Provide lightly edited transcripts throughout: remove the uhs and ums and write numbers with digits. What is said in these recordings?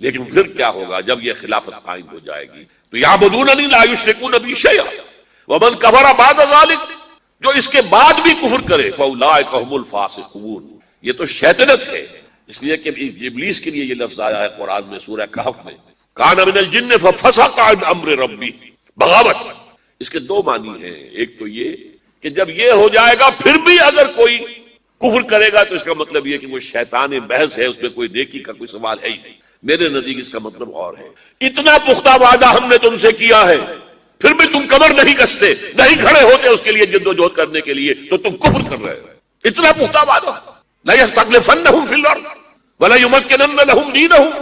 لیکن پھر کیا ہوگا جب یہ خلافت قائم ہو جائے گی؟ تو یعبدوننی لا یشرکون بی شیئا ومن کفر بعد ذلک، جو اس کے بعد بھی کفر کرے فاولئک هم الفاسقون، یہ تو شیطنت ہے. اس لیے کہ ابلیس کے لیے یہ لفظ آیا ہے قرآن میں سورہ کہف میں، کان من الجن ففسق عن امر ربی، بغاوت. اس کے دو معنی ہیں، ایک تو یہ کہ جب یہ ہو جائے گا پھر بھی اگر کوئی کفر کرے گا تو اس کا مطلب یہ کہ وہ شیطان محض ہے، اس میں کوئی نیکی کا کوئی سوال ہے ہی نہیں. میرے نزدیک اس کا مطلب اور ہے، اتنا پختہ وعدہ ہم نے تم سے کیا ہے پھر بھی تم کمر نہیں کستے، نہیں کھڑے ہوتے اس کے لیے جد و جہد کرنے کے لیے، تو تم کفر کر رہے ہو. اتنا پختہ وعدہ، لا يستخلفنهم في الارض ولا يمكنن لهم دينهم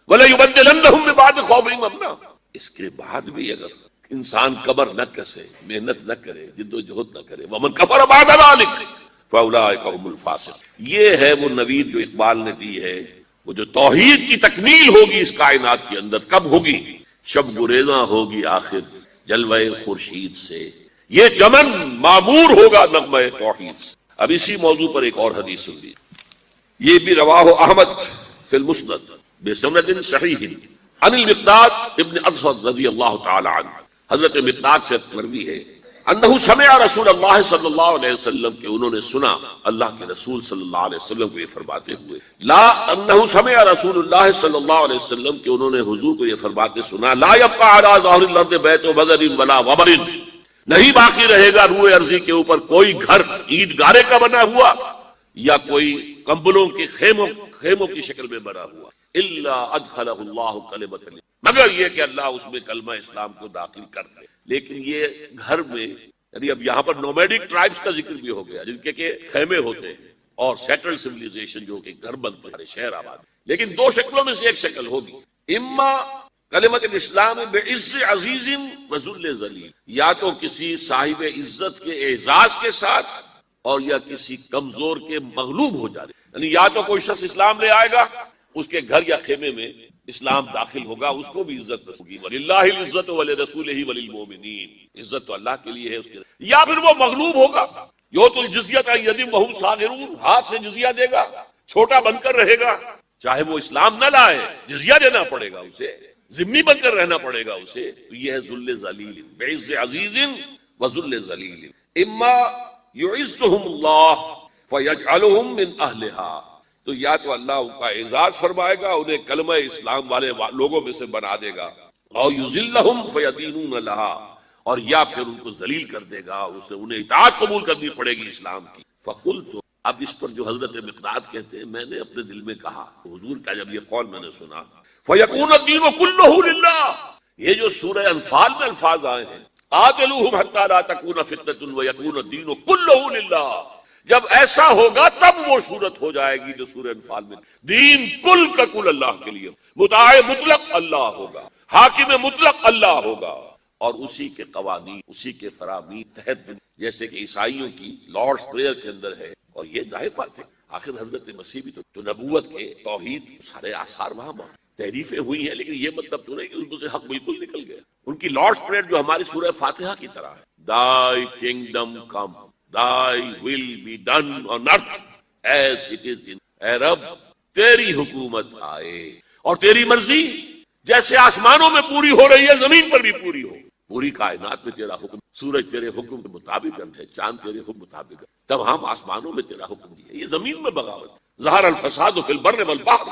ولا يبدلنهم من بعد خوفهم امنا. اس کے بعد بھی اگر انسان کمر نہ کسے، محنت نہ کرے، جد و جہد نہ کرے، ومن کفر بعد ذلك فاولئک هم الفاسقون. یہ ہے وہ نوید جو اقبال نے دی ہے، وہ جو توحید کی تکمیل ہوگی اس کائنات کے اندر. کب ہوگی؟ شب گریزاں ہوگی آخر جلوہ خورشید سے، یہ چمن معمور ہوگا نغمہ توحید سے. اب اسی موضوع پر ایک اور حدیث سن لی، یہ بھی رواہ احمد فی المسند بسند صحیح عن المقداد ابن اسود رضی اللہ تعالی عنہ. حضرت مقداد سے مروی ہے انہ سمع رسول اللہ صلی اللہ علیہ وسلم، کہ انہوں نے سنا اللہ کے رسول صلی اللہ علیہ وسلم کو یہ فرماتے ہوئے، لا انہ سمع رسول اللہ صلی اللہ علیہ وسلم، کہ انہوں نے حضور کو یہ فرماتے سنا، لا یبقى علی ظہر الارض بیت بذر ولا وبر، نہیں باقی رہے گا روئے ارضی کے اوپر کوئی گھر اینٹ گارے کا بنا ہوا یا کوئی کمبلوں کے خیموں کی شکل میں بنا ہوا، الا ادخلہ اللہ کلمۃ، مگر یہ کہ اللہ اس میں کلمہ اسلام کو داخل کر دے. لیکن یہ گھر میں، یعنی اب یہاں پر نومیڈک ٹرائبس کا ذکر بھی ہو گیا جن کے کہ خیمے ہوتے ہیں، اور سیٹل سویلائزیشن جو کہ گھر بنتے ہیں، شہر آباد. لیکن دو شکلوں میں سے ایک شکل ہوگی، اما کلمت الاسلام بعز عزیز وذل ذلیل، یا تو کسی صاحب عزت کے اعزاز کے ساتھ اور یا کسی کمزور کے مغلوب ہو جانے. یعنی یا تو کوئی شخص اسلام لے آئے گا، اس کے گھر یا خیمے میں اسلام داخل ہوگا، اس کو بھی عزت ہوگی، وَلِلَّهِ الْعِزَّةُ وَلِرَسُولِهِ وَلِلْمُؤْمِنِينَ، عزت تو اللہ کے لیے ہے اس کے، یا پھر وہ مغلوب ہوگا، یؤتُوا الْجِزْيَةَ عَنْ يَدٍ وَهُمْ صَاغِرُونَ، ہاتھ سے جزیہ دے گا، چھوٹا بن کر رہے گا، چاہے وہ اسلام نہ لائے جزیہ دینا پڑے گا اسے، ذمہ بن کر رہنا پڑے گا اسے. تو یہ ہے ذل ذلیل، بعز عزیز وذل ذلیل. اما یعزهم اللہ فیجعلهم من اہلها، تو یا تو اللہ ان کا اعزاز فرمائے گا، انہیں کلمہ اسلام والے لوگوں میں سے بنا دے گا، اور یذلہم فیدینون لها، اور یا پھر ان کو ذلیل کر دے گا، اسے انہیں اطاعت قبول کرنی پڑے گی اسلام کی. فقلت، اب اس پر جو حضرت مقداد کہتے ہیں، میں نے اپنے دل میں کہا، حضور کا جب یہ قول میں نے سنا، فیکون الدین کلہ للہ، یہ جو سورہ انفال میں الفاظ آئے ہیں، قاتلوہم حتی لا تکون فتنۃ ویکون الدین کلہ للہ، جب ایسا ہوگا تب وہ صورت ہو جائے گی جو سورہ انفال میں دین کل کا کل اللہ کے لیے، مطاع مطلق اللہ ہوگا، حاکم مطلق اللہ ہوگا، اور اسی کے قوانین، اسی کے فرامین تحت، جیسے کہ عیسائیوں کی لارڈس پریئر کے اندر ہے. اور یہ ظاہر بات ہے، آخر حضرت مسیح بھی تو نبوت کے، توحید، سارے آثار وہاں تحریفیں ہوئی ہیں، لیکن یہ مطلب تو نہیں کہ ان سے حق بالکل نکل گیا. ان کی لارڈس پریئر جو ہماری سورہ فاتحہ کی طرح ہے، Thy kingdom come, Thy will be done on earth as it is in. اے رب تیری حکومت آئے اور تیری مرضی جیسے آسمانوں میں پوری ہو رہی ہے زمین پر بھی پوری ہو. پوری کائنات میں تیرا حکم، سورج تیرے حکم کے مطابق ہے، چاند تیرے حکم مطابق ہے، تب ہم آسمانوں میں تیرا حکم دیا. یہ زمین میں بغاوت، ظہر الفساد فی البر والبحر،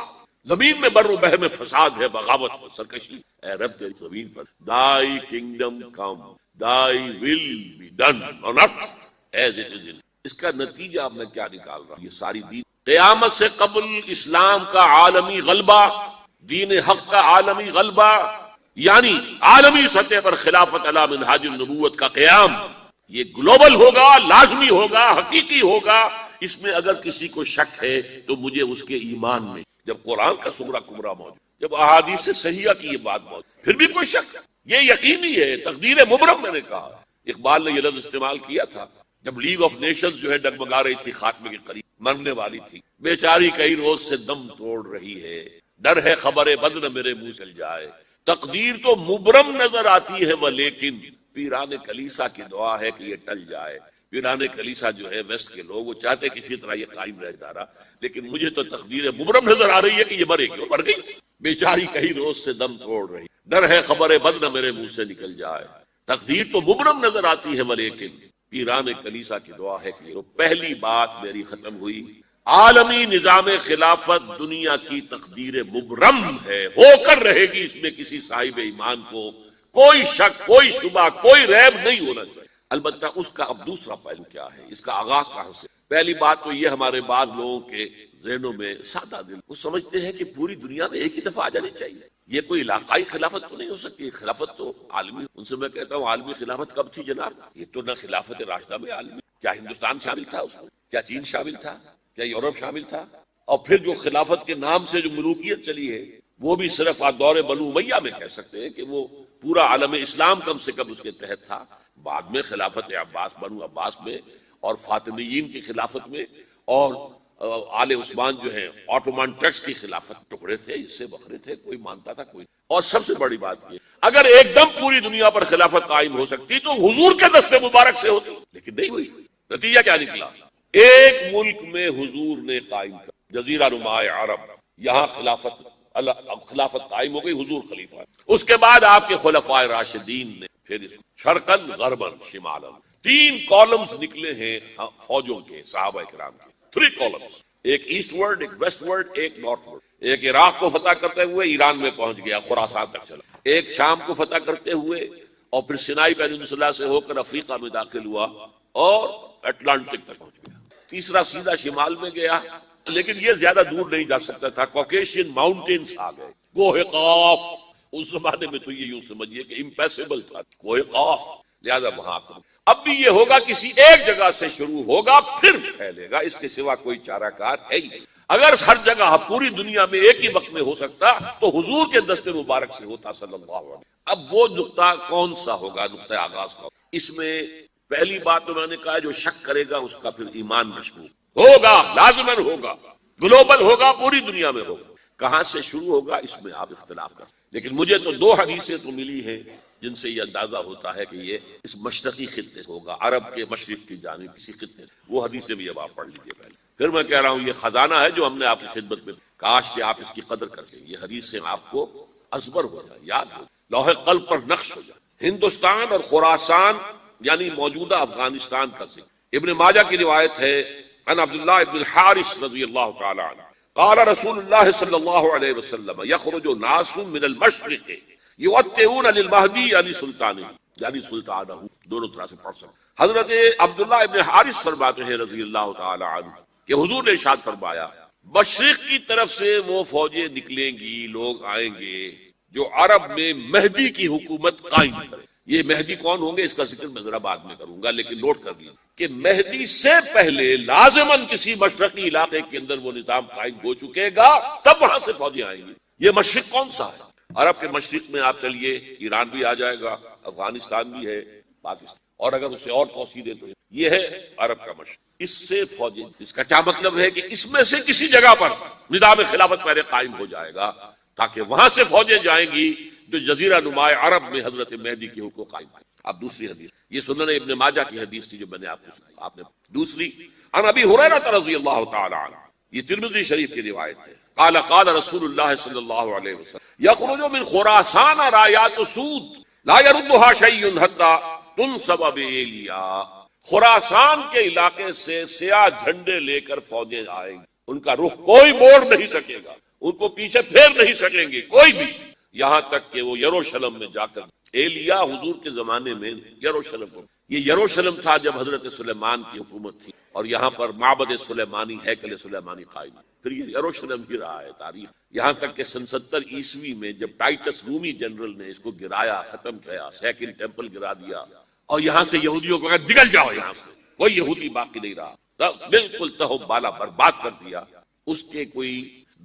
زمین میں بر و بحر میں فساد ہے، بغاوت ہے، سرکشی. اے رب تیری زمین پر Thy kingdom come, Thy will be done on earth as it is in. اس کا نتیجہ اب میں کیا نکال رہا ہوں، یہ ساری دین قیامت سے قبل اسلام کا عالمی غلبہ، دین حق کا عالمی غلبہ، یعنی عالمی سطح پر خلافت علی منہاج النبوت کا قیام، یہ گلوبل ہوگا، لازمی ہوگا، حقیقی ہوگا. اس میں اگر کسی کو شک ہے تو مجھے اس کے ایمان میں، جب قرآن کا سغرا کبرا موجود، جب احادیث صحیحہ کی یہ بات موجود، پھر بھی کوئی شک، یہ یقینی ہے، تقدیر مبرم. میں نے کہا اقبال نے یہ لفظ استعمال کیا تھا جب لیگ آف نیشنز جو ہے ڈگمگا رہی تھی، خاتمے کے قریب مرنے والی تھی، بیچاری کئی روز سے دم توڑ رہی ہے، ڈر ہے خبر بد نہ میرے منہ چل جائے. تقدیر تو مبرم نظر آتی ہے وہ، لیکن پیران کلیسا کی دعا ہے کہ یہ ٹل جائے. پیران کلیسا جو ہے ویسٹ کے لوگ، وہ چاہتے کسی طرح یہ قائم رہ جا رہا، لیکن مجھے تو تقدیر مبرم نظر آ رہی ہے کہ یہ مرے گی. مر گئی، بیچاری کہیں روز سے دم توڑ رہی، ڈر ہے خبر بد نہ میرے منہ سے نکل جائے، تقدیر تو مبرم نظر آتی ہے ولیکن پیران کلیسا کی دعا ہے کہ پہلی بات میری ختم ہوئی، عالمی نظام خلافت دنیا کی تقدیر مبرم ہے، ہو کر رہے گی، اس میں کسی صاحب ایمان کو کوئی شک، کوئی شبہ، کوئی ریب نہیں ہونا چاہیے۔ البتہ اس کا اب دوسرا پہلو کیا ہے، اس کا آغاز کہاں سے؟ پہلی بات تو یہ ہمارے بعض لوگوں کے ذہنوں میں سادہ دل وہ سمجھتے ہیں کہ پوری دنیا میں ایک ہی دفعہ آ جانی چاہیے، یہ کوئی علاقائی خلافت تو نہیں ہو سکتی، خلافت تو عالمی۔ ان سے میں کہتا ہوں عالمی خلافت کب تھی جناب؟ یہ تو نہ خلافت راشدہ میں عالمی، کیا ہندوستان شامل تھا اس میں؟ کیا چین شامل تھا؟ کیا یورپ شامل تھا؟ اور پھر جو خلافت کے نام سے جو ملوکیت چلی ہے وہ بھی صرف دور بنو امیہ میں کہہ سکتے ہیں کہ وہ پورا عالم اسلام کم سے کم اس کے تحت تھا۔ بعد میں خلافت عباس، بنو عباس میں اور فاطمیین کی خلافت میں اور آل عثمان جو ہے آٹومان ٹرکس کی خلافت، ٹکڑے تھے، اس سے بکھرے تھے، کوئی مانتا تھا کوئی۔ اور سب سے بڑی بات یہ اگر ایک دم پوری دنیا پر خلافت قائم ہو سکتی تو حضور کے دست مبارک سے ہوتی، لیکن نہیں ہوئی۔ نتیجہ کیا نکلا؟ ایک ملک میں حضور نے قائم کر جزیرہ نما عرب، یہاں خلافت قائم ہو گئی، حضور خلیفہ۔ اس کے بعد آپ کے خلفائے راشدین نے پھر اس شرقاً غرباً شمالاً 3 کالمز نکلے ہیں فوجوں کے، صحابہ کرام کے 3 کالمز، ایک ایسٹ ورڈ، ایک ویسٹ ورڈ، ایک نارتھ ورڈ۔ ایک عراق کو فتح کرتے ہوئے ایران میں پہنچ گیا، خراسان تک چلا، ایک شام کو فتح کرتے ہوئے اور پھر سینائی پیننسولا سے ہو کر افریقہ میں داخل ہوا اور اٹلانٹک تک پہنچ گیا، تیسرا سیدھا شمال میں گیا، لیکن یہ زیادہ دور نہیں جا سکتا تھا، کوکیشین ماؤنٹینز آ گئے، کوہ قاف، اس زمانے میں تو یہ یوں سمجھیے کہ امپیسیبل تھا کوہ قاف، لہذا وہاں اب بھی یہ ہوگا کسی ایک جگہ سے شروع ہوگا پھر پھیلے گا، اس کے سوا کوئی چارہ کار ہے ہی نہیں۔ اگر ہر جگہ پوری دنیا میں ایک ہی وقت میں ہو سکتا تو حضور کے دست مبارک سے ہوتا صلی اللہ علیہ وسلم۔ اب وہ نقطہ کون سا ہوگا، نقطہ آغاز کا؟ اس میں پہلی بات تو میں نے کہا جو شک کرے گا اس کا پھر ایمان مشکوک ہوگا، لازماً ہوگا، گلوبل ہوگا، پوری دنیا میں ہوگا۔ کہاں سے شروع ہوگا اس میں آپ اختلاف کر سکتے، لیکن مجھے تو 2 حدیثیں تو ملی ہیں جن سے یہ اندازہ ہوتا ہے کہ یہ اس مشرقی خطے سے ہوگا، عرب کے مشرق کی جانب کسی خطے سے۔ وہ حدیثیں بھی اب آپ پڑھ لیجیے پہلے، پھر میں کہہ رہا ہوں یہ خزانہ ہے جو ہم نے آپ کی خدمت میں، کاش کہ آپ اس کی قدر کر سکیں، یہ حدیثیں آپ کو ازبر ہو جائے، یاد ہو، لوح قلب پر نقش ہو جائے۔ ہندوستان اور خراسان یعنی موجودہ افغانستان کا ذکر ابن ماجہ کی روایت ہے، عن عبداللہ ابن الحارث رضی اللہ تعالی عنہ قال رسول اللہ صلی اللہ علیہ وسلم یخرج ناس من المشرق یؤتون للمہدی یعنی سلطانہ، یعنی سلطانہ، دونوں طرح سے پڑھ سکتے۔ حضرت عبداللہ ابن حارث فرماتے ہیں رضی اللہ تعالی عنہ کہ حضور نے ارشاد فرمایا مشرق کی طرف سے وہ فوجیں نکلیں گی، لوگ آئیں گے جو عرب میں مہدی کی حکومت قائم کرے۔ یہ مہدی کون ہوں گے اس کا ذکر میں ذرا بعد میں کروں گا، لیکن نوٹ کر لیجیے کہ مہدی سے پہلے لازماً کسی مشرقی علاقے کے اندر وہ نظام قائم ہو چکے گا، تب وہاں سے فوجیں آئیں گی۔ یہ مشرق کون سا ہے؟ عرب کے مشرق میں آپ چلیے، ایران بھی آ جائے گا، افغانستان بھی ہے، پاکستان، اور اگر اسے اور توسیع دے تو یہ ہے عرب کا مشرق۔ اس سے فوجیں، اس کا کیا مطلب ہے کہ اس میں سے کسی جگہ پر نظام خلافت پہلے قائم ہو جائے گا تاکہ وہاں سے فوجیں جائیں گی جو جزیرہ نما عرب میں حضرت مہدی کی حکومت قائم ہے۔ اب دوسری حدیث، یہ سنن ابن ماجہ کی حدیث تھی جو میں نے آپ کو سنائی، آپ نے دوسری عن ابی ہریرہ رضی اللہ تعالی عنہ، یہ ترمذی شریف کی روایت ہے، قال قال رسول اللہ صلی اللہ علیہ وسلم یخرج من خراسان رایات سود لا يردها شیء حتی تنصب بایلیا، خراسان کے علاقے سے سیاہ جھنڈے لے کر فوجیں آئیں گی، ان کا رخ کوئی موڑ نہیں سکے گا، ان کو پیچھے پھیر نہیں سکیں گے کوئی بھی، یہاں تک کہ وہ یروشلم میں جا کر، ایلیا حضور کے زمانے میں یروشلم کو، یہ یروشلم تھا جب حضرت سلیمان کی حکومت تھی اور یہاں پر معبد سلیمانی، ہیکل سلیمانی قائم، پھر یہ یروشلم ہی رہا ہے تاریخ، یہاں تک کہ 70 عیسوی میں جب ٹائٹس رومی جنرل نے اس کو گرایا، ختم کیا، سیکنڈ ٹیمپل گرا دیا اور یہاں سے یہودیوں کو نکل جاؤ، یہاں سے کوئی یہودی باقی نہیں رہا، بالکل تہو بالا برباد کر دیا۔ اس کے کوئی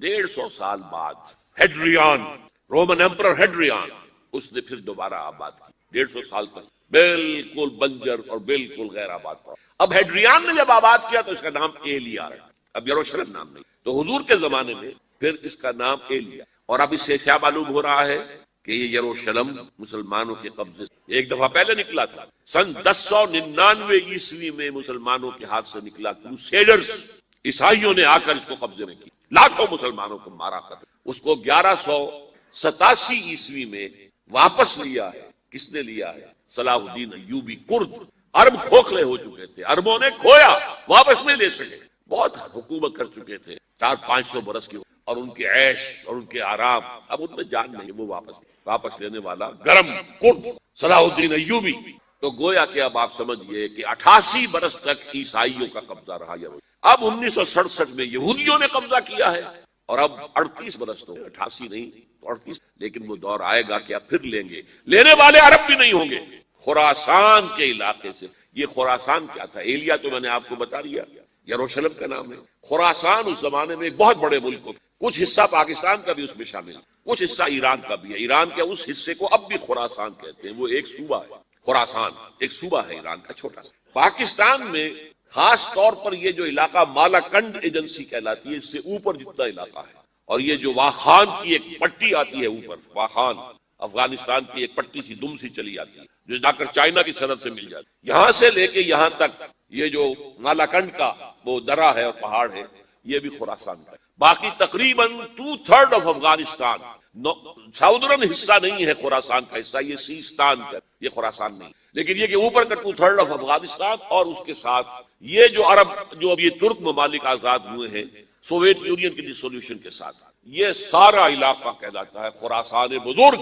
150 سال بعد ہیڈریان، رومن ایمپرر ہیڈریان، اس نے پھر دوبارہ آباد کی، 150 سال تک بالکل بنجر اور بالکل غیر آباد پڑا۔ اب ہیڈریان نے جب آباد کیا تو اس کا نام ایلیا رکھا، اب یروشلم نام نہیں، تو حضور کے زمانے میں پھر اس کا نام ایلیا، اور اب اس سے کیا معلوم ہو رہا ہے کہ یہ یروشلم مسلمانوں کے قبضے سے ایک دفعہ پہلے نکلا تھا، سن 1099 عیسوی میں مسلمانوں کے ہاتھ سے نکلا، کروسیڈرز، عیسائیوں نے آ کر اس کو قبضے میں کی، لاکھوں مسلمانوں کو مارا قتل. اس کو 1187 عیسوی میں واپس لیا ہے. کس نے لیا ہے؟ صلاح الدین ایوبی. کرد عرب کھوکھلے ہو چکے تھے، عربوں نے کھویا، واپس نہیں لے سکے. بہت حکومت کر چکے تھے 400-500 برس کی، اور ان کے عیش اور ان کے آرام اب ان میں جان نہیں. وہ واپس لینے والا گرم کرد صلاح الدین ایوبی. تو گویا کہ اب آپ سمجھئے کہ 88 برس تک عیسائیوں کا قبضہ رہا. اب 1967 میں یہودیوں نے قبضہ کیا ہے، اور اب 38 برس تو 88 نہیں تو 38. لیکن وہ دور آئے گا کہ اب پھر لیں گے. لینے والے عرب بھی نہیں ہوں گے. خراسان کے علاقے سے، یہ خراسان کیا تھا؟ ایلیا تو میں نے آپ کو بتا دیا، یروشلم کا نام ہے. خراسان اس زمانے میں ایک بہت بڑے ملک کو، کچھ حصہ پاکستان کا بھی اس میں شامل ہے، کچھ حصہ ایران کا بھی ہے. ایران کے اس حصے کو اب بھی خراسان کہتے ہیں. وہ ایک صوبہ ہے. خراسان ایک صوبہ ہے ایران کا چھوٹا سا. پاکستان میں خاص طور پر یہ جو علاقہ مالاکنڈ ایجنسی کہلاتی ہے، اس سے اوپر جتنا علاقہ ہے، اور یہ جو واخان کی ایک پٹی آتی ہے اوپر، واخان افغانستان کی ایک پٹی سی دم سی چلی آتی ہے جو جا کر چائنا کی سرحد سے مل جاتی ہے. یہاں سے لے کے یہاں تک یہ جو مالاکنڈ کا وہ درہ ہے اور پہاڑ ہے، یہ بھی خراسان کا ہے. باقی تقریباً 2/3 آف افغانستان، ساؤدرن حصہ نہیں ہے خراسان کا حصہ، یہ سیستان کا، یہ خراسان نہیں. لیکن یہ کہ اوپر کا 2/3 آف افغانستان، اور اس کے ساتھ یہ جو عرب، جو اب یہ ترک ممالک آزاد ہوئے ہیں سوویت یونین کی ڈسولوشن کے ساتھ، یہ سارا علاقہ کہلاتا ہے خراسان بزرگ،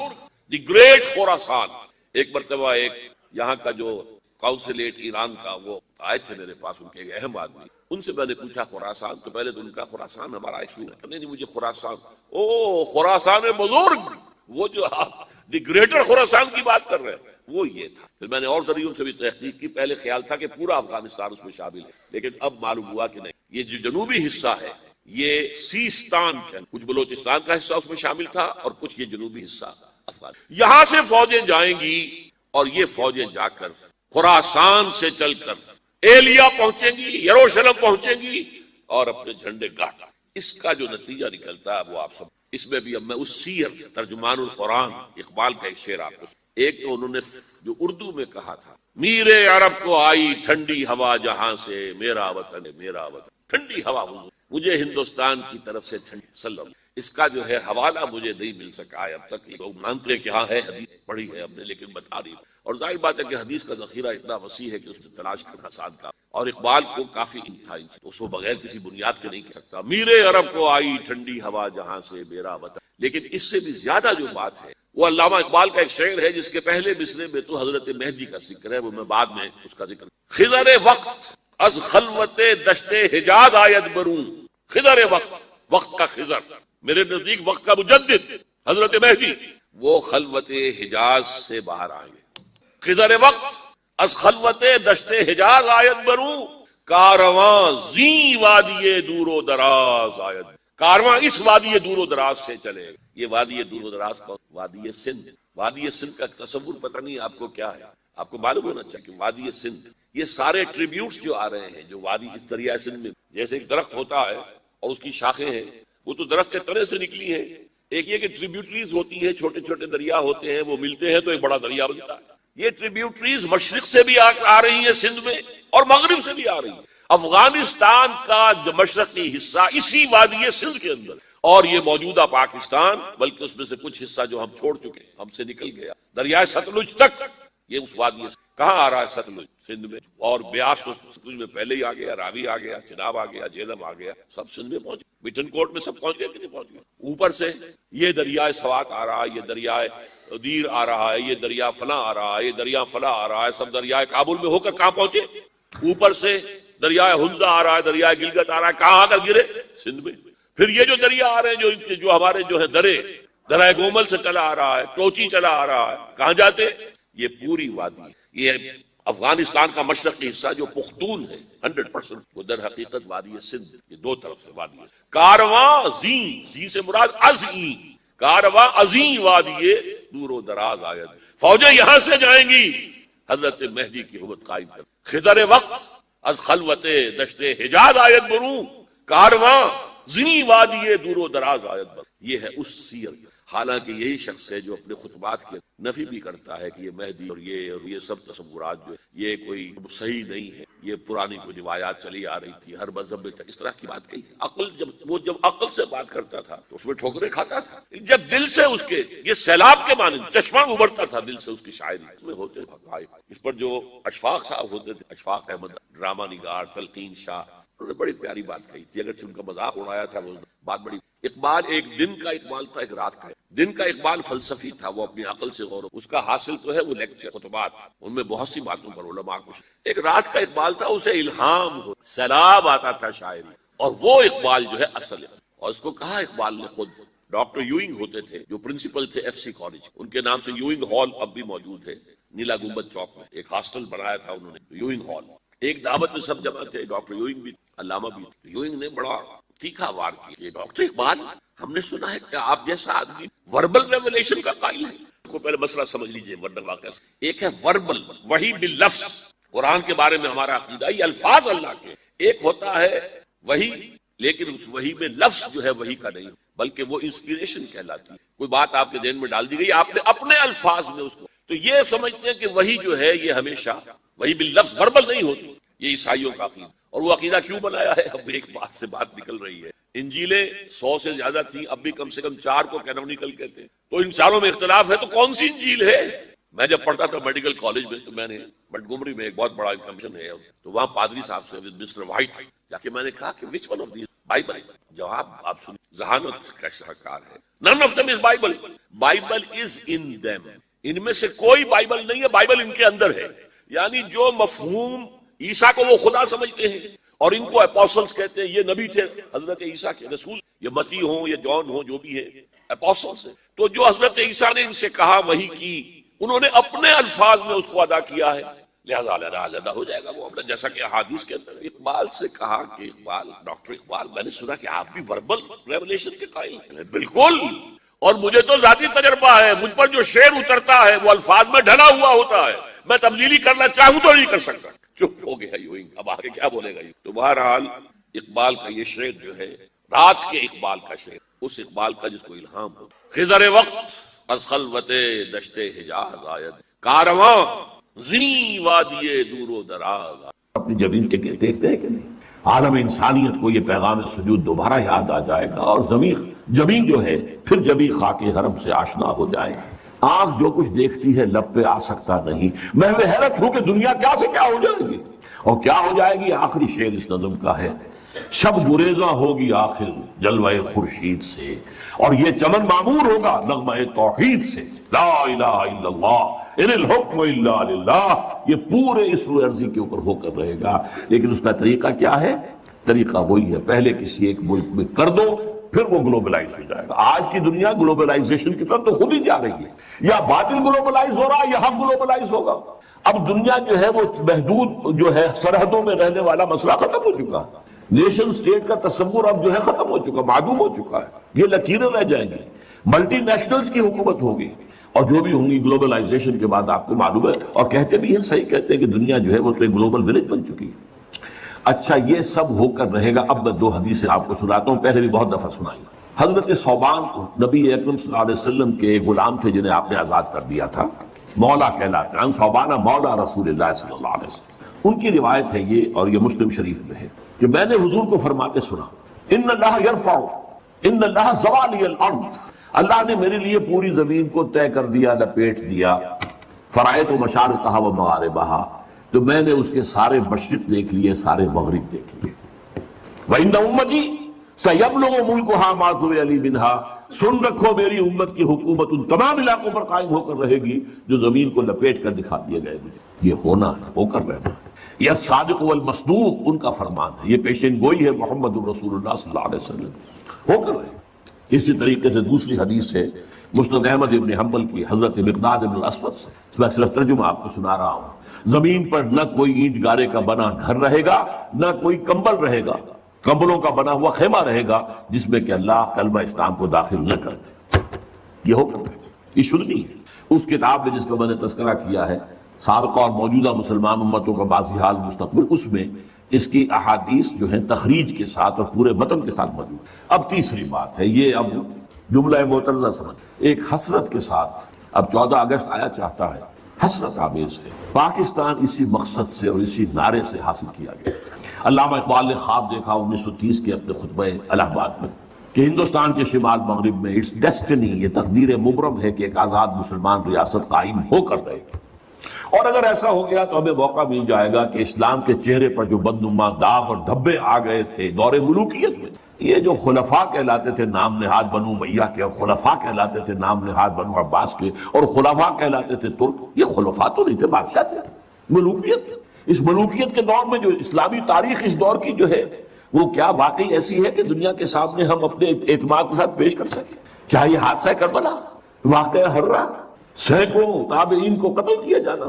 دی گریٹ خراسان. ایک مرتبہ ایک یہاں کا جو کاؤنسلیٹ ایران کا وہ آئے تھے میرے پاس، ان کے ایک اہم آدمی. ان سے میں نے پوچھا خراسان، تو پہلے تو ان کا خراسان ہمارا ایشو ہے. نہیں مجھے خراسان، او خراسان بزرگ، وہ جو آپ دی گریٹر خراسان کی بات کر رہے ہیں وہ یہ تھا. پھر میں نے اور ذریعوں سے بھی تحقیق کی. پہلے خیال تھا کہ پورا افغانستان اس میں شامل ہے، لیکن اب معلوم ہوا کہ نہیں. یہ جو جنوبی حصہ ہے یہ سیستان کا، کچھ بلوچستان کا حصہ اس میں شامل تھا، اور کچھ یہ جنوبی حصہ افغان. یہاں سے فوجیں جائیں گی، اور یہ فوجیں جا کر خراسان سے چل کر ایلیا پہنچیں گی، یروشلم پہنچیں گی، اور اپنے جھنڈے گاڑ. اس کا جو نتیجہ نکلتا ہے وہ آپ سب. اس میں بھی اب میں اس سیر ترجمان القرآن اقبال کا ایک شعر آپ کو. ایک تو انہوں نے جو اردو میں کہا تھا، میرے عرب کو آئی ٹھنڈی ہوا جہاں سے، میرا وطن میرا وطن. ٹھنڈی ہوا مجھے ہندوستان کی طرف سے ٹھنڈی سلم. اس کا جو ہے حوالہ مجھے نہیں مل سکا ہے اب تک. لوگ مانتے کہ ہاں ہے، حدیث پڑھی ہے ہم نے، لیکن بتا رہی. اور ظاہر بات ہے کہ حدیث کا ذخیرہ اتنا وسیع ہے کہ اس نے تلاش کرنا آسان کا. اور اقبال کو کافی تھا، اس کو بغیر کسی بنیاد کے نہیں کہہ سکتا. میرے عرب کو آئی ٹھنڈی ہوا جہاں سے، میرا وطن. لیکن اس سے بھی زیادہ جو بات ہے وہ علامہ اقبال کا ایک شعر ہے جس کے پہلے مصرعے میں تو حضرت مہدی کا ذکر ہے، وہ میں بعد میں اس کا ذکر. خضر وقت از خلوت دشت حجاز آید برون. خضر وقت کا خضر، میرے نزدیک وقت کا مجدد حضرت مہدی، وہ خلوت حجاز سے باہر آئیں گے. خضر وقت از خلوت دشت حجاز آید برون، کارواں زی وادی دور و دراز آید. کارواں اس وادی دور و دراز سے چلے گا. یہ وادی دور و دراز کا وادی سندھ. وادی سندھ کا تصور پتہ نہیں آپ کو کیا ہے. آپ کو معلوم ہونا چاہیے کہ وادی سندھ، یہ سارے ٹریبیوٹس جو آ رہے ہیں جو وادی اس دریائے سندھ میں، جیسے ایک درخت ہوتا ہے اور اس کی شاخیں ہیں، وہ تو درخت کے تنے سے نکلی ہیں. ایک یہ کہ ٹریبیوٹریز ہوتی ہیں، چھوٹے چھوٹے دریا ہوتے ہیں، وہ ملتے ہیں تو ایک بڑا دریا بنتا ہے. یہ ٹریبیوٹریز مشرق سے بھی آ رہی ہیں سندھ میں، اور مغرب سے بھی آ رہی ہیں. افغانستان کا جو مشرقی حصہ اسی وادی سندھ کے اندر، اور یہ موجودہ پاکستان، بلکہ اس میں سے کچھ حصہ جو ہم چھوڑ چکے، ہم سے نکل گیا دریائے ستلج تک. یہ اس وادی کہاں آ رہا ہے؟ ستلج سندھ میں. اور بیاس تو ستلج میں پہلے ہی آ گیا، راوی آ گیا، چناب آ گیا، جہلم آ گیا، سب سندھ میں پہنچ گئے. مٹن کوٹ میں سب پہنچ گئے کہ نہیں پہنچ گئے؟ اوپر سے یہ دریائے سوات آ رہا ہے، یہ دریائے دیر آ رہا ہے، یہ دریا فلاں آ رہا ہے، یہ دریا فلاں آ رہا ہے. سب دریائے کابل میں ہو کر کہاں پہنچے؟ اوپر سے دریائے ہنزا آ رہا ہے، دریائے گلگت آ رہا ہے، کہاں آ کر گرے؟ سندھ میں. پھر یہ جو دریا آ رہے ہیں جو ہمارے جو ہے درائے گومل سے چلا آ رہا ہے، ٹوچی چلا آ رہا ہے، کہاں جاتے؟ یہ پوری وادی، یہ افغانستان کا مشرقی حصہ جو پختون ہے 100%، وہ در حقیقت وادی سندھ. یہ دو طرف سے وادی ہے. کارواں زی سے مراد ازیں، کارواں ازیں وادی دور و دراز آید. فوجیں یہاں سے جائیں گی حضرت مہدی کی حکومت قائم کر. خضر وقت از خلوت دشت حجاز آید برون، کارواں زی وادی دور و دراز آید برون. یہ ہے اس سیر. حالانکہ یہی شخص ہے جو اپنے خطبات کے نفی بھی کرتا ہے کہ یہ مہدی اور یہ سب تصورات جو یہ کوئی صحیح نہیں ہے. یہ پرانی کوئی روایات چلی آ رہی تھی، ہر مذہب میں اس طرح کی بات کہی۔ عقل جب عقل سے بات کرتا تھا تو اس میں ٹھوکریں کھاتا تھا، جب دل سے اس کے یہ سیلاب کے مانند چشمہ ابھرتا تھا دل سے اس کی شاعری، اس میں ہوتے حقائق۔ اس پر جو اشفاق صاحب ہوتے تھے، اشفاق احمد ڈرامہ نگار، تلقین شاہ، انہوں نے بڑی پیاری بات کہی تھی، اگرچہ ان کا مذاق اڑایا تھا وہ بات بڑی۔ اقبال ایک دن کا اقبال تھا، ایک رات کا۔ دن کا اقبال فلسفی تھا، وہ اپنی عقل سے غور، اس کا حاصل تو ہے وہ لیکچر خطبات، ان میں بہت سی باتوں پر علماء کچھ۔ ایک رات کا اقبال تھا، اسے الہام ہو، سیلاب آتا تھا شاعری، اور وہ اقبال جو ہے اصل ہے۔ اور اس کو کہا اقبال نے خود، ڈاکٹر یوئنگ ہوتے تھے جو پرنسپل تھے ایف سی کالج، ان کے نام سے یوئنگ ہال اب بھی موجود ہے نیلا گنبد چوک میں، ایک ہاسٹل بنایا تھا انہوں نے، یوئنگ ہال۔ ایک دعوت میں سب جمع تھے، ڈاکٹر یوئنگ بھی، علامہ بھی۔ یوئنگ نے بڑا تیکھا وار کیا، ڈاکٹر اقبال ہم نے سنا ہے کہ آپ جیسا آدمی وربل ریولیشن کا قائل ہے۔ کو پہلے مسئلہ سمجھ لیجئے ورنہ واقعہ سے۔ ایک ہے وربل، وحی باللفظ، قرآن کے بارے میں ہمارا عقیدہ یہ الفاظ اللہ کے، ایک ہوتا ہے وحی لیکن اس وحی میں لفظ جو ہے وحی کا نہیں، بلکہ وہ انسپیریشن کہلاتی ہے۔ کوئی بات آپ کے ذہن میں ڈال دی گئی، آپ نے اپنے الفاظ میں اس کو، تو یہ سمجھتے ہیں کہ وحی جو ہے یہ ہمیشہ وحی باللفظ وربل نہیں ہوتی، یہ عیسائیوں کا عقیدہ۔ اور وہ عقیدہ کیوں بنایا ہے؟ اب ایک بات سے بات نکل رہی ہے، انجیلیں 100 سے زیادہ تھیں، اب بھی کم سے کم 4 کو کینونیکل کہتے ہیں، تو ان چاروں میں اختلاف ہے، تو کون سی انجیل ہے؟ میں جب پڑھتا تھا میڈیکل کالج میں تو میں نے منٹگومری میں ایک بہت بڑا کمیشن ہے، تو وہاں پادری صاحب سے مسٹر وائٹ جا کے میں نے کہا کہ which one of these Bible? جواب آپ سنیں، ذہانت کا شاہکار ہے، none of them is Bible, Bible is in them, ان میں سے کوئی بائبل نہیں ہے، بائبل ان کے اندر ہے۔ یعنی جو مفہوم عیسیٰ کو وہ خدا سمجھتے ہیں اور ان کو اپوسلز کہتے ہیں، یہ نبی تھے حضرت عیسیٰ کے، رسول، یہ متی ہوں یا جون ہوں جو بھی ہے اپوسلز ہیں، تو جو حضرت عیسیٰ نے ان سے کہا وہی کی، انہوں نے اپنے الفاظ میں اس کو ادا کیا ہے، لہذا علیحدہ ہو جائے گا وہ معاملہ، جیسا کہ احادیث کے اندر۔ اقبال سے کہا کہ اقبال، ڈاکٹر اقبال، میں نے سنا کہ آپ بھی وربل ریولیشن کے قائل ہیں۔ بالکل، اور مجھے تو ذاتی تجربہ ہے، مجھ پر جو شعر اترتا ہے وہ الفاظ میں ڈھلا ہوا ہوتا ہے، میں تبدیلی کرنا چاہوں تو نہیں کر سکتا۔ چپ ہو گیا یوئنگ، اب آگے کیا بولے گا یہ؟ تو بہرحال اقبال کا یہ شعر جو ہے رات کے اقبال کا شعر، اس اقبال کا جس کو الہام ہو، خضر وقت از خلوت دشت حجاز آید، کارواں زی وادی دور و دراز۔ اپنی زمین کے دیکھتے ہیں کہ نہیں، عالم انسانیت کو یہ پیغام سجود دوبارہ یاد آ جائے گا، اور زمین جو ہے پھر جبھی خاک حرم سے آشنا ہو جائے گی۔ آنکھ جو کچھ دیکھتی ہے لب پہ آ سکتا نہیں، میں حیرت ہوں کہ دنیا کیا سے کیا ہو جائے گی، اور کیا ہو جائے گی۔ آخری شعر اس نظم کا ہے، شب گریزاں ہوگی آخر جلوہ خورشید سے، اور یہ چمن معمور ہوگا نغمہ توحید سے، لا الہ الا اللہ ان الحکم الا للہ، یہ پورے اس روح ارضی کے اوپر ہو کر رہے گا۔ لیکن اس کا طریقہ کیا ہے؟ طریقہ وہی ہے، پہلے کسی ایک ملک میں کر دو، پھر وہ گلوبلائز ہو جائے گا۔ آج کی دنیا گلوبلائزیشن کی طرف تو خود ہی جا رہی ہے، یا باطل گلوبلائز ہو رہا ہے یا ہم گلوبلائز ہوگا۔ اب دنیا جو ہے وہ محدود جو ہے سرحدوں میں رہنے والا مسئلہ ختم ہو چکا ہے، نیشن سٹیٹ کا تصور اب جو ہے ختم ہو چکا، معدوم ہو چکا ہے، یہ لکیریں رہ جائیں گی، ملٹی نیشنلز کی حکومت ہوگی، اور جو بھی ہوں گی گلوبلائزیشن کے بعد آپ کو معلوم ہے، اور کہتے بھی ہیں، صحیح کہتے ہیں کہ دنیا جو ہے وہ تو ایک گلوبل ولیج بن چکی ہے۔ اچھا، یہ سب ہو کر رہے گا۔ اب میں 2 حدیثیں آپ کو سناتا ہوں، پہلے بھی بہت دفعہ سنائی۔ حضرت ثوبان نبی اکرم صلی اللہ علیہ وسلم کے غلام تھے جنہیں آپ نے آزاد کر دیا تھا، مولا کہلاتے ہیں، ثوبان مولا رسول اللہ صلی اللہ علیہ وسلم۔ ان کی روایت ہے یہ، اور یہ مسلم شریف میں ہے، کہ میں نے حضور کو فرماتے سنا، ان اللہ یرفع، ان اللہ زوالی الارض، اللہ نے میرے لیے پوری زمین کو طے کر دیا، لپیٹ دیا، فرائض و مشارقہا و مغاربہا، تو میں نے اس کے سارے مشرق دیکھ لیے، سارے مغرب دیکھ لیے۔ وَإِنَّ أُمَّتِي سَيَبْلُغُ مُلْكُهَا مَا ذُرِّيَ لِي مِنْهَا، سن رکھو میری امت کی حکومت ان تمام علاقوں پر قائم ہو کر رہے گی جو زمین کو لپیٹ کر دکھا دیے گئے مجھے۔ یہ ہونا ہے، ہو کر رہنا ہے، یہ صادق والمصدوق ان کا فرمان ہے، یہ پیشین گوئی ہے محمد رسول اللہ صلی اللہ علیہ وسلم، ہو کر رہے۔ اسی طریقے سے دوسری حدیث ہے مسند احمد ابن حنبل کی، حضرت مقداد ابن الاسود سے، میں صرف ترجمہ آپ کو سنا رہا ہوں۔ زمین پر نہ کوئی اینٹ گارے کا بنا گھر رہے گا، نہ کوئی کمبل رہے گا، کمبلوں کا بنا ہوا خیمہ رہے گا جس میں کہ اللہ کلمہ اسلام کو داخل نہ کر دے۔ یہ ہو کر یہ شروع نہیں ہے۔ اس کتاب میں جس کا میں نے تذکرہ کیا ہے، سابقہ اور موجودہ مسلمان امتوں کا باقی حال مستقبل، اس میں اس کی احادیث جو ہیں تخریج کے ساتھ اور پورے متن کے ساتھ موجود۔ اب تیسری بات ہے، یہ اب جملہ معترضہ سمجھ، ایک حسرت کے ساتھ اب 14 اگست آیا چاہتا ہے، حسرت آمیز ہے۔ پاکستان اسی مقصد سے اور اسی نعرے سے حاصل کیا گیا۔ علامہ اقبال نے خواب دیکھا 1930 کے اپنے خطبہ الہ آباد میں کہ ہندوستان کے شمال مغرب میں اٹس ڈیسٹنی، یہ تقدیر مبرم ہے کہ ایک آزاد مسلمان ریاست قائم ہو کر رہے گی، اور اگر ایسا ہو گیا تو ہمیں موقع مل جائے گا کہ اسلام کے چہرے پر جو بدنما داغ اور دھبے آ گئے تھے دور ملوکیت میں، یہ جو خلفاء کہلاتے تھے نام نہاد بنو امیہ کے، اور خلفاء کہلاتے تھے نام نہاد بنو عباس کے، اور خلفاء کہلاتے تھے ترک، یہ خلفاء تو نہیں تھے، بادشاہ تھے۔ ملوکیت، اس ملوکیت کے دور میں جو اسلامی تاریخ اس دور کی جو ہے وہ کیا واقعی ایسی ہے کہ دنیا کے سامنے ہم اپنے اعتماد کے ساتھ پیش کر سکیں؟ کیا یہ حادثہ کربلا، واقعہ ہررا، سینکڑوں تابعین کو قتل کیا جانا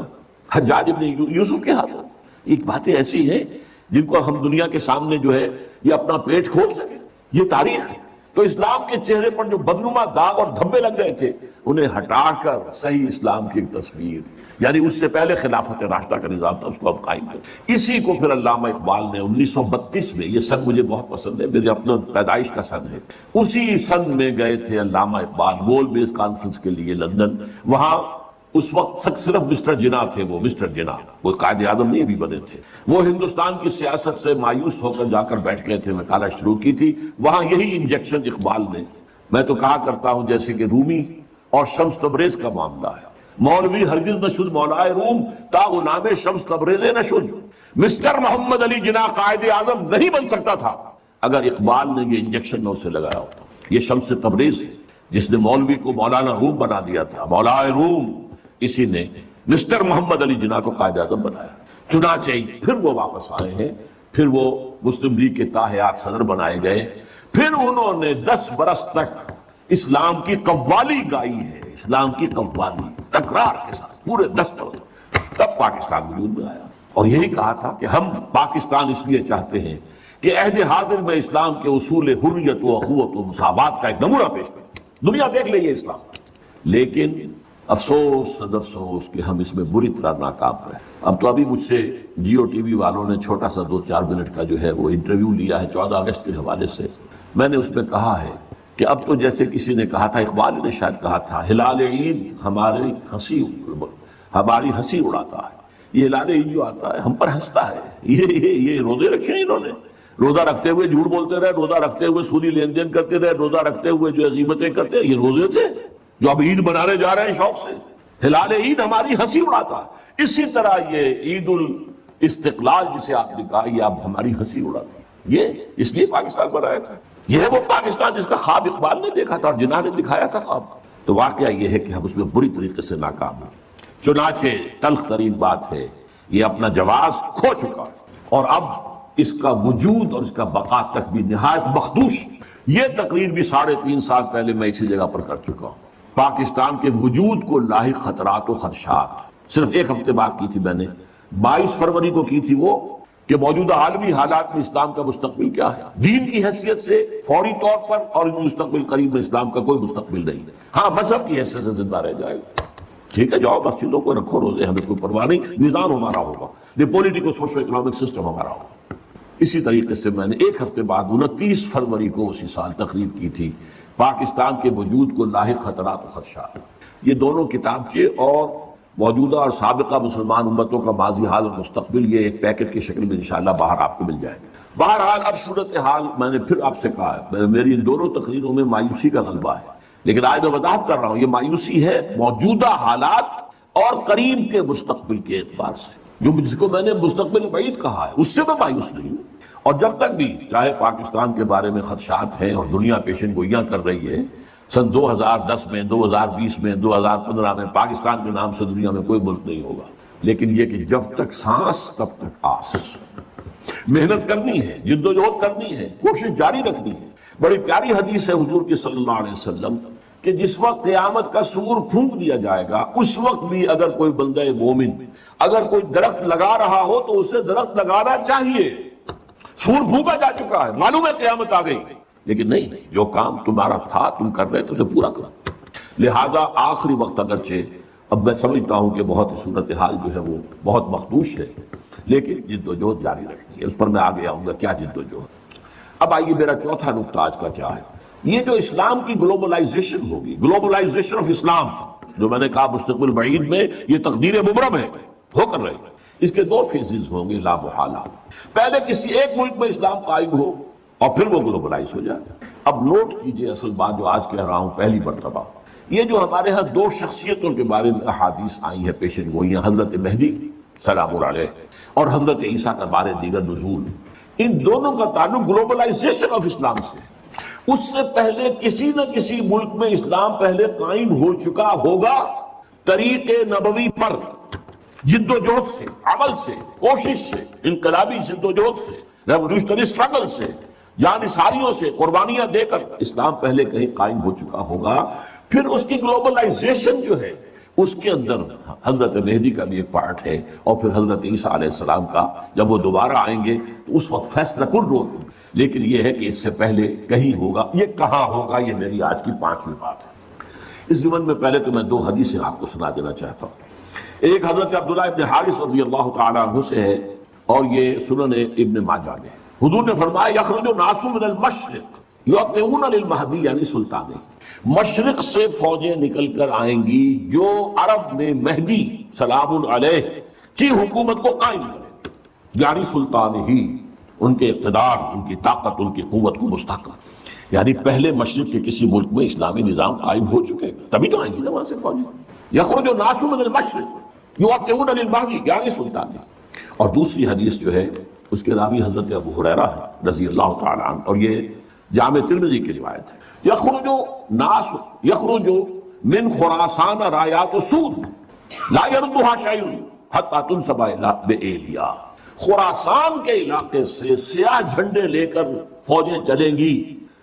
حجاج ابن یوسف کے ہاتھوں، ایک باتیں ایسی ہیں جن کو ہم دنیا کے سامنے جو ہے یہ اپنا پیٹ کھول سکیں؟ یہ تاریخ ہے۔ تو اسلام کے چہرے پر جو بدنما داغ اور دھبے لگ گئے تھے انہیں ہٹا کر صحیح اسلام کی ایک تصویر، یعنی اس سے پہلے خلافت راشدہ کا نظام تھا، اس کو اب قائم کر۔ اسی کو پھر علامہ اقبال نے 1932 میں، یہ سن مجھے بہت پسند ہے، میرے اپنا پیدائش کا سن ہے، اسی سن میں گئے تھے علامہ اقبال گول بیس کانفرنس کے لیے لندن۔ وہاں اس وقت تک صرف مسٹر جناح تھے، وہ مسٹر جناح، وہ قائد اعظم نہیں بھی بنے تھے، وہ ہندوستان کی سیاست سے مایوس ہو کر جا کر بیٹھ گئے تھے، وکالت شروع کی تھی۔ وہاں یہی انجیکشن اقبال نے، میں تو کہا کرتا ہوں جیسے کہ رومی اور شمس تبریز کا معاملہ ہے، مولوی ہرگز نشد مولائے روم تا غلام شمس تبریز نشد، مسٹر محمد علی جناح قائد اعظم نہیں بن سکتا تھا اگر اقبال نے یہ انجیکشن نہ اسے لگایا ہوتا۔ یہ شمس تبریز ہے جس نے مولوی کو مولانا روم بنا دیا تھا، مولائے روم، اسی نے مسٹر محمد علی جناح کو قائد اعظم بنایا۔ چنانچہ پھر وہ واپس آئے ہیں، پھر وہ مسلم لیگ کے تاحیات صدر بنائے گئے، پھر انہوں نے 10 برس تک اسلام کی قوالی گائی ہے، اسلام کی قوالی تکرار کے ساتھ پورے 10 برس، تب پاکستان وجود میں آیا۔ اور یہی کہا تھا کہ ہم پاکستان اس لیے چاہتے ہیں کہ عہد حاضر میں اسلام کے اصول حریت و اخوت و مساوات کا ایک نمونہ پیش کریں، دنیا دیکھ لے یہ اسلام۔ لیکن افسوس صد افسوس کہ ہم اس میں بری طرح ناکام رہے۔ اب تو ابھی مجھ سے جیو ٹی وی والوں نے چھوٹا سا 2-4 منٹ کا جو ہے وہ انٹرویو لیا ہے 14 اگست کے حوالے سے، میں نے اس میں کہا ہے کہ اب تو جیسے کسی نے کہا تھا، اقبال نے شاید کہا تھا، ہلال عید ہماری ہنسی اڑاتا ہے، یہ ہلال عید جو آتا ہے ہم پر ہنستا ہے۔ یہ روزے رکھے ہیں انہوں نے، روزہ رکھتے ہوئے جھوٹ بولتے رہے، روزہ رکھتے ہوئے سودی لین دین کرتے رہے، روزہ رکھتے ہوئے جو عزیمتیں کرتے ہیں، یہ روزے تھے جو اب عید منانے جا رہے ہیں شوق سے۔ ہلال عید ہماری ہنسی اڑاتا ہے، اسی طرح یہ عید الاستقلال جسے آپ نے کہا یہ اب ہماری ہنسی اڑاتی ہے۔ یہ اس لیے پاکستان پر آیا تھا، یہ ہے وہ پاکستان جس کا خواب اقبال نے دیکھا تھا اور جناح نے دکھایا تھا خواب۔ تو واقعہ یہ ہے کہ ہم اس میں بری طریقے سے ناکام ہیں۔ چنانچہ تلخ ترین بات ہے یہ اپنا جواز کھو چکا ہے، اور اب اس کا وجود اور اس کا بقا تک بھی نہایت مخدوش۔ یہ تقریر بھی 3.5 سال پہلے میں اسی جگہ پر کر چکا ہوں۔ پاکستان کے وجود کو لاحق خطرات و خدشات صرف ایک ہفتے بعد کی تھی میں نے، 22 فروری کو کی تھی وہ، کہ موجودہ عالمی حالات میں اسلام کا مستقبل کیا ہے، دین کی حیثیت سے فوری طور پر، اور مستقبل قریب میں اسلام کا کوئی مستقبل نہیں ہے۔ ہاں مذہب کی حیثیت سے زندہ رہ جائے گا، ٹھیک ہے، جاؤ مسجدوں کو رکھو روزے، ہمیں کوئی پرواہ نہیں، نظام ہمارا ہوگا، یہ پولیٹیکل سوشو اکنامک سسٹم ہمارا ہوگا۔ اسی طریقے سے میں نے ایک ہفتے بعد 29 فروری کو اسی سال تقریر کی تھی، پاکستان کے وجود کو لاحق خطرات و خدشات۔ یہ دونوں کتابچے اور موجودہ اور سابقہ مسلمان امتوں کا ماضی حال اور مستقبل، یہ ایک پیکٹ کی شکل میں انشاءاللہ باہر آپ کو مل جائے گا۔ بہرحال اب صورتحال میں نے پھر آپ سے کہا ہے، میری ان دونوں تقریروں میں مایوسی کا غلبہ ہے، لیکن آج میں وضاحت کر رہا ہوں، یہ مایوسی ہے موجودہ حالات اور قریب کے مستقبل کے اعتبار سے، جس کو میں نے مستقبل بعید کہا ہے اس سے میں مایوس نہیں ہوں۔ اور جب تک بھی چاہے پاکستان کے بارے میں خدشات ہیں اور دنیا پیشن گوئیاں کر رہی ہے، سن 2010 میں، 2020 میں، 2015 میں پاکستان کے نام سے دنیا میں کوئی ملک نہیں ہوگا، لیکن یہ کہ جب تک سانس تب تک آس، محنت کرنی ہے، جدوجہد کرنی ہے، کوشش جاری رکھنی ہے۔ بڑی پیاری حدیث ہے حضور کی صلی اللہ علیہ وسلم کہ جس وقت قیامت کا سور پھونک دیا جائے گا، اس وقت بھی اگر کوئی بندہ مومن اگر کوئی درخت لگا رہا ہو تو اسے درخت لگانا چاہیے۔ سور پھونکا جا چکا ہے، معلوم ہے قیامت آ گئی، لیکن نہیں، جو کام تمہارا تھا تم کر رہے تھے اسے پورا کرو۔ لہذا آخری وقت اگرچہ اب میں سمجھتا ہوں کہ بہت صورتحال جو ہے وہ بہت مخدوش ہے، لیکن جدوجہد جاری رکھنی ہے، اس پر میں آگے آؤں گا کیا جدوجہد۔ اب آئیے میرا چوتھا نقطہ آج کا کیا ہے، یہ جو اسلام کی گلوبلائزیشن ہوگی، گلوبلائزیشن آف اسلام، جو میں نے کہا مستقبل بعید میں یہ تقدیر مبرم ہے، ہو کر رہے ہیں۔ اس کے دو فیزز ہوں گے لا محالہ، پہلے کسی ایک ملک میں اسلام قائم ہو اور پھر وہ گلوبلائز ہو جائے۔ اب نوٹ کیجئے اصل بات جو آج کہہ رہا ہوں پہلی مرتبہ، یہ جو ہمارے ہاں دو شخصیتوں کے بارے میں احادیث آئی ہیں پیشن گوئیاں، حضرت مہدی سلام اللہ علیہ اور حضرت عیسیٰ کا بارے دیگر نزول، ان دونوں کا تعلق گلوبلائزیشن آف اسلام سے۔ اس سے پہلے کسی نہ کسی ملک میں اسلام پہلے قائم ہو چکا ہوگا طریق نبوی پر، جد و جہد سے، عمل سے، کوشش سے، انقلابی جد و جہد سے، ریولوشنری اسٹرگل سے، جان نثاریوں سے، قربانیاں دے کر اسلام پہلے کہیں قائم ہو چکا ہوگا۔ پھر اس کی گلوبلائزیشن جو ہے اس کے اندر حضرت مہدی کا بھی ایک پارٹ ہے، اور پھر حضرت عیسیٰ علیہ السلام کا جب وہ دوبارہ آئیں گے تو اس وقت فیصلہ کن رول۔ لیکن یہ ہے کہ اس سے پہلے کہیں ہوگا، یہ کہاں ہوگا، یہ میری آج کی پانچویں بات ہے۔ اس ضمن میں پہلے تو میں دو حدیثیں آپ کو سنا دینا چاہتا ہوں۔ ایک حضرت عبداللہ ابن حارث رضی اللہ تعالیٰ عنہ سے ہے اور یہ سنن ابن ماجہ میں۔ حضور نے فرمایا یخرج الناس من المشرق یعطون للمہدی یعنی سلطان، مشرق سے فوجیں نکل کر آئیں گی جو عرب میں مہدی سلام علیہ کی حکومت کو قائم کرے، یعنی سلطان ہی، ان کے اقتدار، ان کی طاقت، ان کی قوت کو مستحکم، یعنی پہلے مشرق کے کسی ملک میں اسلامی نظام قائم ہو چکے تبھی تو آئیں گی نا وہاں سے فوجیں۔ یخرج الناس من المشرق یعطون للمہدی یعنی سلطان۔ اور دوسری حدیث جو ہے اس کے راوی حضرت ابو ہریرہ ہے رضی اللہ تعالیٰ عنہ، اور یہ جامع ترمذی کی روایت ہے۔ یخرج من خراسان رایات سود لا يردها شيء حتى تنصب بإيلیا، خراسان کے علاقے سے سیاہ جھنڈے لے کر فوجیں چلیں گی،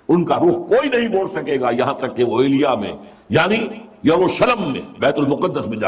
ان کا رخ کوئی نہیں موڑ سکے گا یہاں تک کہ وہ ایلیا میں یعنی یروشلم میں بیت المقدس میں جا کر